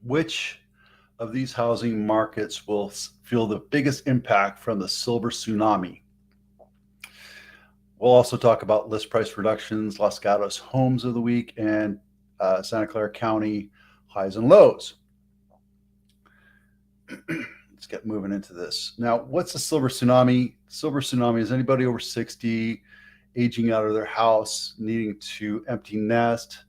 Which of these housing markets will feel the biggest impact from the silver tsunami? We'll also talk about list price reductions, Los Gatos homes of the week, and Santa Clara County highs and lows. Let's get moving into this. Now, what's a silver tsunami? Silver tsunami is anybody over 60 aging out of their house, needing to empty nest,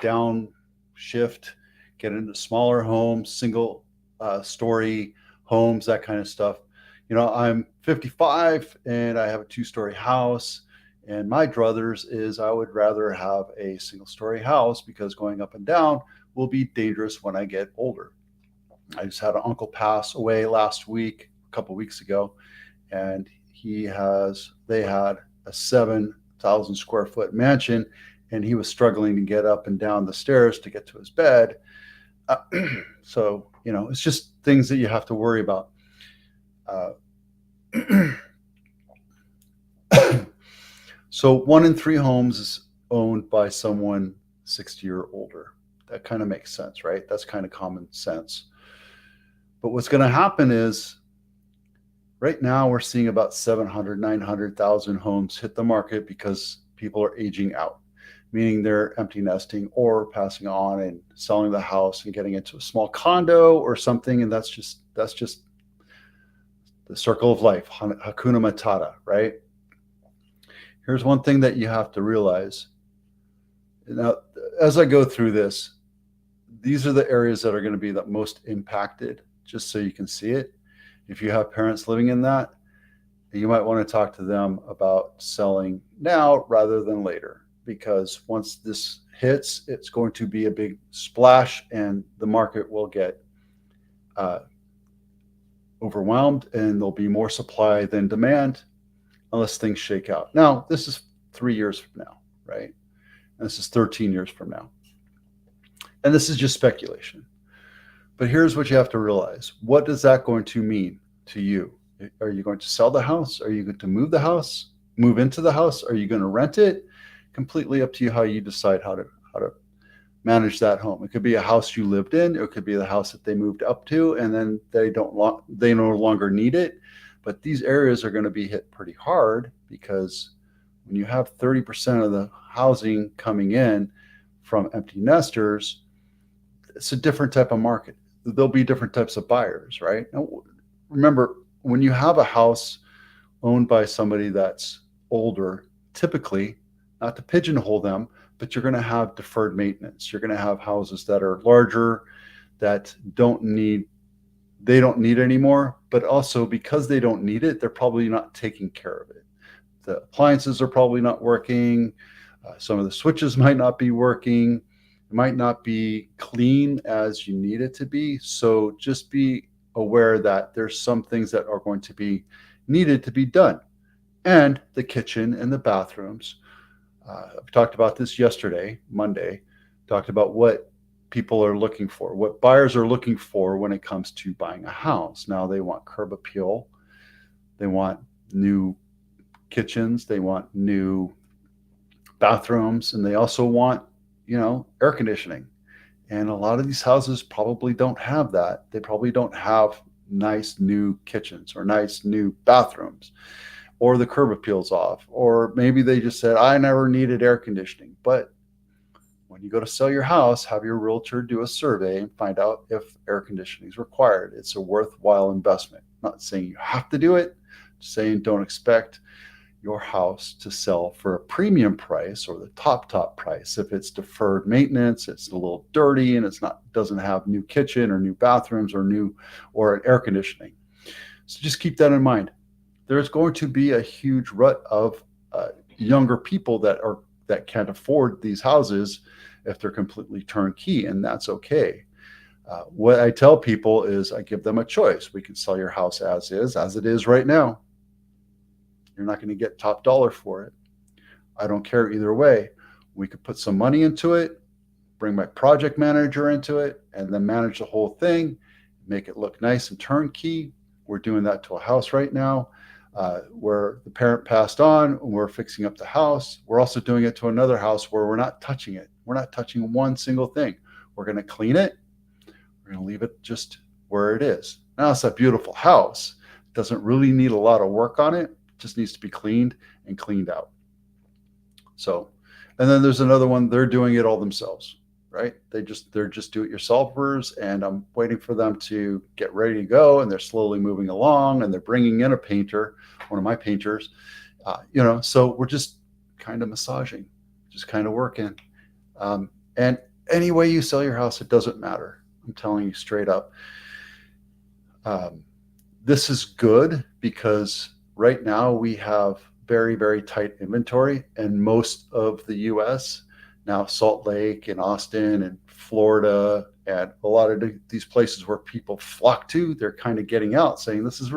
downshift, get into smaller homes, single story homes, that kind of stuff. I'm 55 and I have a 2-story house. And my druthers is I would rather have a single story house because going up and down will be dangerous when I get older. I just had an uncle pass away last week, a couple of weeks ago, and they had a 7,000 square foot mansion, and he was struggling to get up and down the stairs to get to his bed. Uh, so, it's just things that you have to worry about. Uh, so 1 in 3 homes is owned by someone 60 or older. That kind of makes sense, right? That's kind of common sense. But what's going to happen is right now we're seeing about 700, 900,000 homes hit the market because people are aging out, meaning they're empty nesting or passing on and selling the house and getting into a small condo or something. And that's just the circle of life, Hakuna Matata, right? Here's one thing that you have to realize. Now, as I go through this, these are the areas that are going to be the most impacted, just so you can see it. If you have parents living in that, you might want to talk to them about selling now rather than later, because once this hits, it's going to be a big splash and the market will get overwhelmed and there'll be more supply than demand unless things shake out. Now, this is 3 years from now, right? And this is 13 years from now. And this is just speculation. But here's what you have to realize. What is that going to mean to you? Are you going to sell the house? Are you going to move the house? Move into the house? Are you going to rent it? Completely up to you how you decide how to manage that home. It could be a house you lived in, or it could be the house that they moved up to, and then they no longer need it. But these areas are going to be hit pretty hard because when you have 30% of the housing coming in from empty nesters, it's a different type of market. There'll be different types of buyers, right? Now, remember, when you have a house owned by somebody that's older, typically, not to pigeonhole them, but you're going to have deferred maintenance. You're going to have houses that are larger that they don't need anymore, but also because they don't need it, they're probably not taking care of it. The appliances are probably not working. Some of the switches might not be working. It might not be clean as you need it to be. So just be aware that there's some things that are going to be needed to be done. And the kitchen and the bathrooms. We talked about this yesterday, Monday, talked about what people are looking for, what buyers are looking for when it comes to buying a house. Now they want curb appeal. They want new kitchens. They want new bathrooms. And they also want, air conditioning. And a lot of these houses probably don't have that. They probably don't have nice new kitchens or nice new bathrooms, or the curb appeal's off, or maybe they just said, I never needed air conditioning. But when you go to sell your house, have your realtor do a survey and find out if air conditioning is required. It's a worthwhile investment. I'm not saying you have to do it, just saying don't expect your house to sell for a premium price or the top price if it's deferred maintenance, it's a little dirty, and doesn't have new kitchen or new bathrooms or air conditioning. So just keep that in mind. There's going to be a huge rut of younger people that can't afford these houses if they're completely turnkey, and that's okay. What I tell people is I give them a choice. We can sell your house as it is right now. You're not going to get top dollar for it. I don't care either way. We could put some money into it, bring my project manager into it, and then manage the whole thing, make it look nice and turnkey. We're doing that to a house right now where the parent passed on, and we're fixing up the house. We're also doing it to another house where we're not touching it. We're not touching one single thing. We're going to clean it. We're going to leave it just where it is. Now it's a beautiful house. It doesn't really need a lot of work on it. It just needs to be cleaned and cleaned out. So, and then there's another one. They're doing it all themselves, right? They're just do-it-yourselfers, and I'm waiting for them to get ready to go, and they're slowly moving along, and they're bringing in a painter, one of my painters. So we're just kind of massaging, just kind of working. And any way you sell your house, it doesn't matter. I'm telling you straight up. This is good because right now we have very, very tight inventory in most of the US. Now, Salt Lake and Austin and Florida and a lot of these places where people flock to, they're kind of getting out saying, this is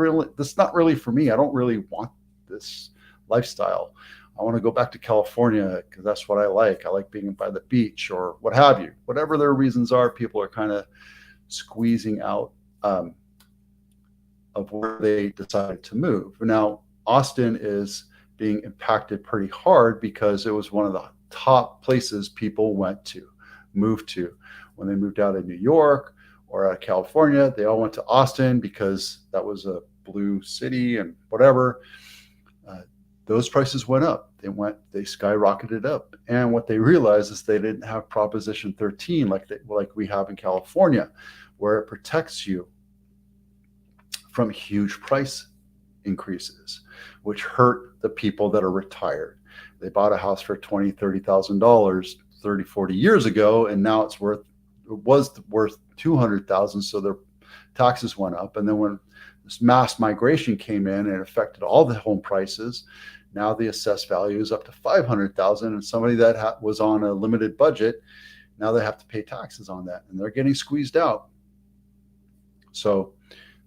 not really for me. I don't really want this lifestyle. I want to go back to California because that's what I like. I like being by the beach or what have you. Whatever their reasons are, people are kind of squeezing out of where they decided to move. Now, Austin is being impacted pretty hard because it was one of the top places people moved to. When they moved out of New York or out of California, they all went to Austin because that was a blue city and whatever. Those prices went up. They skyrocketed up. And what they realized is they didn't have Proposition 13 like we have in California, where it protects you from huge price increases, which hurt the people that are retired. They bought a house for $20,000, $30,000 30, 40 years ago, and now it was worth $200,000, so their taxes went up. And then when this mass migration came in and affected all the home prices, now the assessed value is up to $500,000, and somebody that was on a limited budget, now they have to pay taxes on that, and they're getting squeezed out. So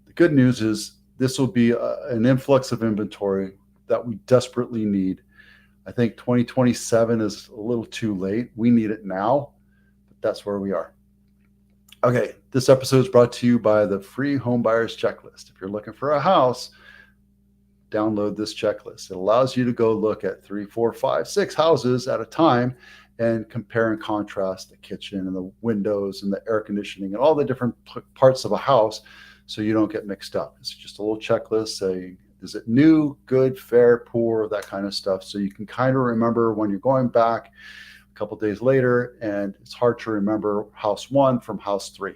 the good news is this will be an influx of inventory that we desperately need. I think 2027 is a little too late. We need it now, but that's where we are. Okay, this episode is brought to you by the free home buyers checklist. If you're looking for a house, download this checklist. It allows you to go look at 3, 4, 5, 6 houses at a time and compare and contrast the kitchen and the windows and the air conditioning and all the different parts of a house so you don't get mixed up. It's just a little checklist saying, is it new, good, fair, poor, that kind of stuff. So you can kind of remember when you're going back a couple days later and it's hard to remember house 1 from house 3.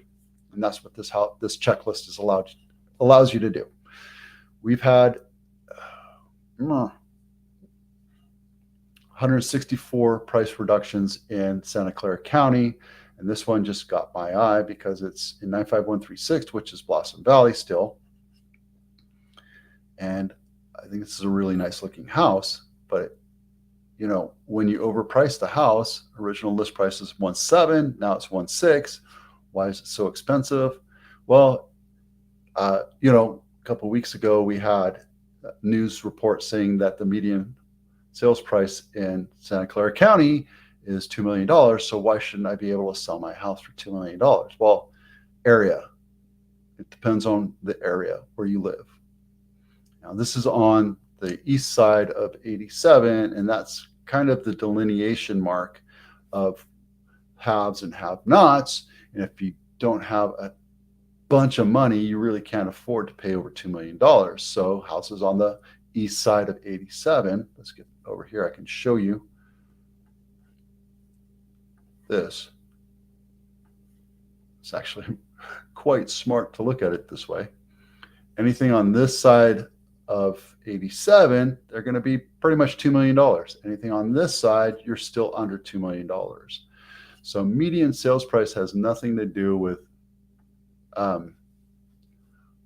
And that's what this checklist allows you to do. We've had 164 price reductions in Santa Clara County. And this one just got my eye because it's in 95136, which is Blossom Valley still. And I think this is a really nice looking house. But, when you overprice the house, original list price is 1.7, now it's 1.6. Why is it so expensive? Well, a couple of weeks ago, we had news report saying that the median sales price in Santa Clara County is $2 million. So why shouldn't I be able to sell my house for $2 million? Well, area. It depends on the area where you live. Now, this is on the east side of 87, and that's kind of the delineation mark of haves and have-nots. And if you don't have a bunch of money, you really can't afford to pay over $2 million. So houses on the east side of 87, let's get over here, I can show you this. It's actually quite smart to look at it this way. Anything on this side of 87, they're going to be pretty much $2 million. Anything on this side, you're still under $2 million. So median sales price has nothing to do with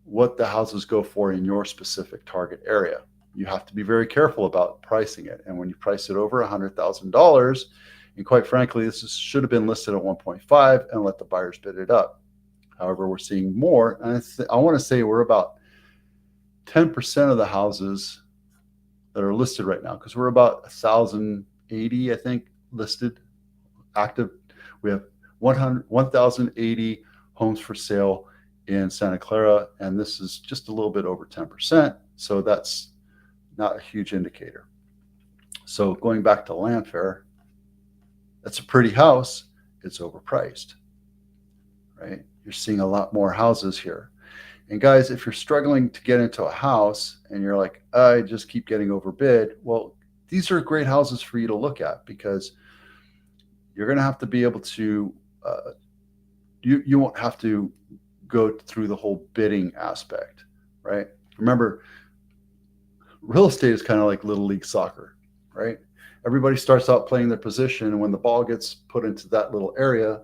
what the houses go for in your specific target area. You have to be very careful about pricing it. And when you price it over $100,000, and quite frankly, this should have been listed at 1.5 and let the buyers bid it up. However, we're seeing more. And I want to say we're about 10% of the houses that are listed right now, because we're about 1,080, I think, listed, active. We have 1,080 homes for sale in Santa Clara, and this is just a little bit over 10%. So that's not a huge indicator. So going back to Landfair, that's a pretty house. It's overpriced. right? You're seeing a lot more houses here. And guys, if you're struggling to get into a house and you're like, I just keep getting overbid, well, these are great houses for you to look at because you're going to have to be able to, you won't have to go through the whole bidding aspect, right? Remember, real estate is kind of like little league soccer, right? Everybody starts out playing their position, and when the ball gets put into that little area,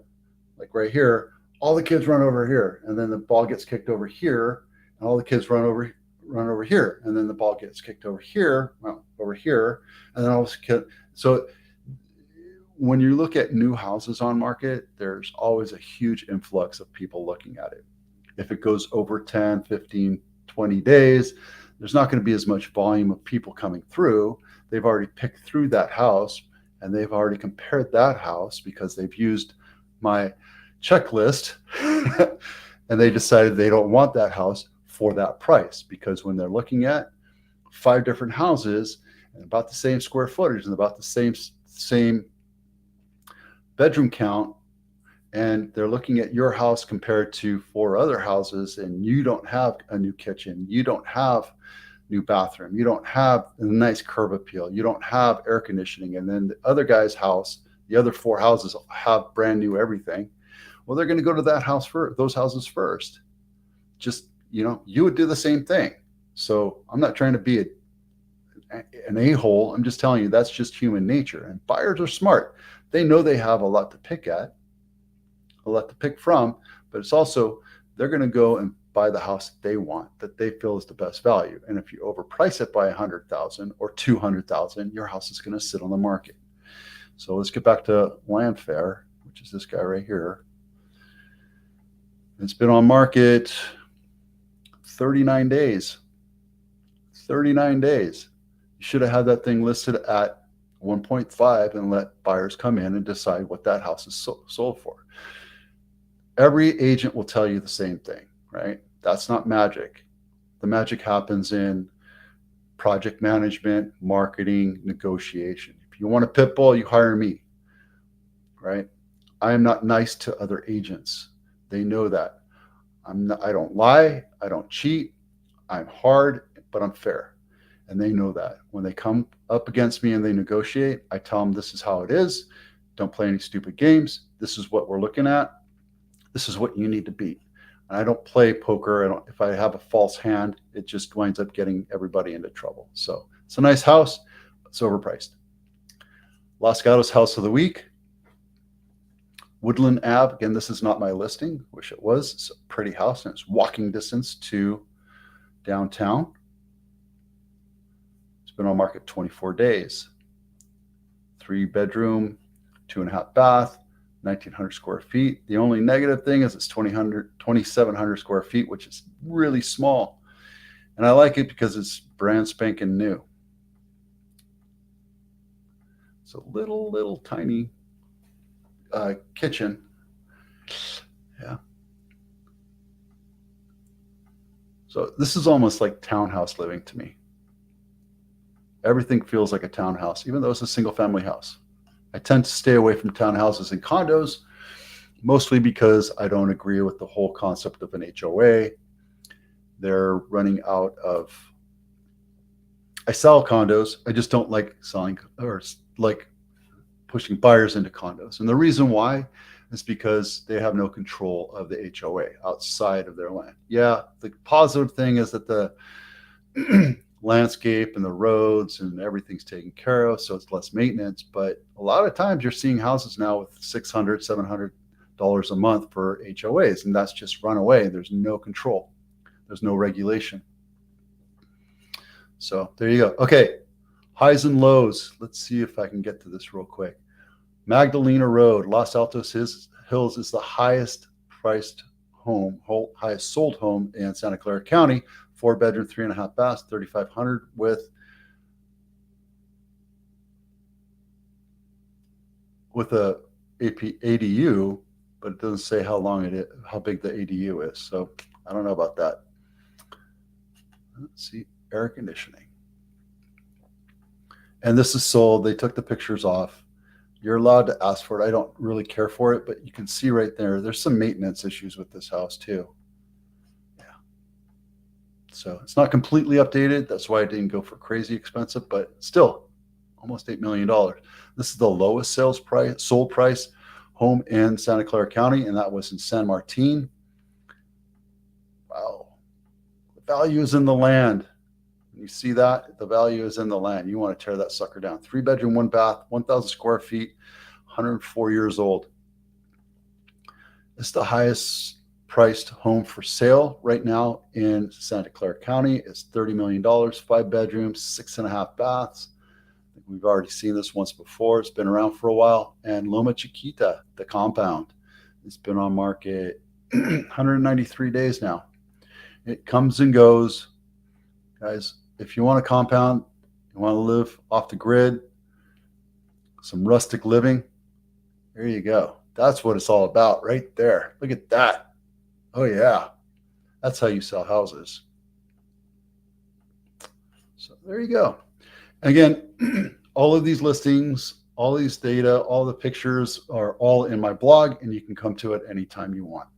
like right here, all the kids run over here, and then the ball gets kicked over here, and all the kids run over here, and then the ball gets kicked over here, well, over here, and then all the kids. So when you look at new houses on market, there's always a huge influx of people looking at it. If it goes over 10, 15, 20 days, there's not going to be as much volume of people coming through. They've already picked through that house and they've already compared that house because they've used my checklist and they decided they don't want that house for that price, because when they're looking at 5 different houses and about the same square footage and about the same bedroom count, and they're looking at your house compared to 4 other houses, and you don't have a new kitchen, you don't have new bathroom, you don't have a nice curb appeal, you don't have air conditioning, and then the other guy's house, the other 4 houses have brand new everything. Well, they're going to go to that house first, those houses first. Just, you would do the same thing. So I'm not trying to be an a-hole. I'm just telling you that's just human nature. And buyers are smart. They know they have a lot to pick from, but it's also they're going to go and buy the house that they want, that they feel is the best value. And if you overprice it by $100,000 or $200,000, your house is going to sit on the market. So let's get back to Land Fair, which is this guy right here. It's been on market 39 days. 39 days. You should have had that thing listed at 1.5 and let buyers come in and decide what that house is sold for. Every agent will tell you the same thing, right? That's not magic. The magic happens in project management, marketing, negotiation. If you want a pit bull, you hire me, right? I am not nice to other agents. They know that. I don't lie. I don't cheat. I'm hard, but I'm fair. And they know that. When they come up against me and they negotiate, I tell them this is how it is. Don't play any stupid games. This is what we're looking at. This is what you need to beat. And I don't play poker. If I have a false hand, it just winds up getting everybody into trouble. So it's a nice house. It's overpriced. Los Gatos house of the week. Woodland Ave. Again, this is not my listing. Wish it was. It's a pretty house and it's walking distance to downtown. It's been on market 24 days. 3-bedroom, 2.5 bath, 1,900 square feet. The only negative thing is it's 2,700 square feet, which is really small. And I like it because it's brand spanking new. It's a little tiny kitchen. Yeah. So this is almost like townhouse living to me. Everything feels like a townhouse, even though it's a single family house. I tend to stay away from townhouses and condos, mostly because I don't agree with the whole concept of an HOA. They're running out of, I sell condos. I just don't like selling or like pushing buyers into condos. And the reason why is because they have no control of the HOA outside of their land. Yeah, the positive thing is that the landscape and the roads and everything's taken care of, so it's less maintenance. But a lot of times you're seeing houses now with $600, $700 a month for HOAs, and that's just run away. There's no control. There's no regulation. So there you go. Okay, highs and lows. Let's see if I can get to this real quick. Magdalena Road, Los Altos Hills is the highest priced home, highest sold home in Santa Clara County. 4-bedroom, 3.5 baths, 3,500 with a ADU, but it doesn't say how long it is, how big the ADU is. So I don't know about that. Let's see, air conditioning. And this is sold. They took the pictures off. You're allowed to ask for it. I don't really care for it, but you can see right there, there's some maintenance issues with this house too. Yeah. So it's not completely updated. That's why I didn't go for crazy expensive, but still almost $8 million. This is the lowest sold price home in Santa Clara County, and that was in San Martin. Wow. The value is in the land. You see that? The value is in the land. You want to tear that sucker down. 3 bedroom, 1 bath, 1,000 square feet, 104 years old. It's the highest priced home for sale right now in Santa Clara County. It's $30 million, 5 bedrooms, 6.5 baths. We've already seen this once before. It's been around for a while. And Loma Chiquita, the compound, it's been on market 193 days now. It comes and goes. Guys, if you want a compound, you want to live off the grid, some rustic living, there you go. That's what it's all about right there. Look at that. Oh, yeah. That's how you sell houses. So there you go. Again, all of these listings, all these data, all the pictures are all in my blog, and you can come to it anytime you want.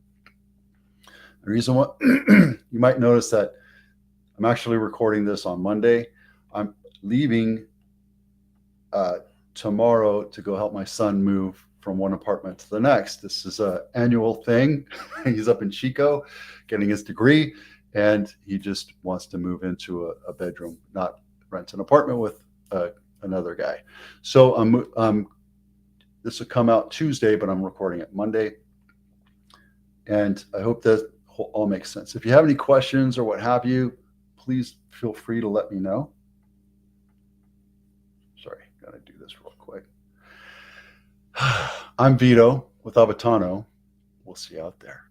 The reason why you might notice that I'm actually recording this on Monday. I'm leaving tomorrow to go help my son move from one apartment to the next. This is an annual thing. He's up in Chico getting his degree, and he just wants to move into a bedroom, not rent an apartment with another guy. So this will come out Tuesday, but I'm recording it Monday. And I hope that all makes sense. If you have any questions or what have you, please feel free to let me know. Sorry, gotta do this real quick. I'm Vito with Avatano. We'll see you out there.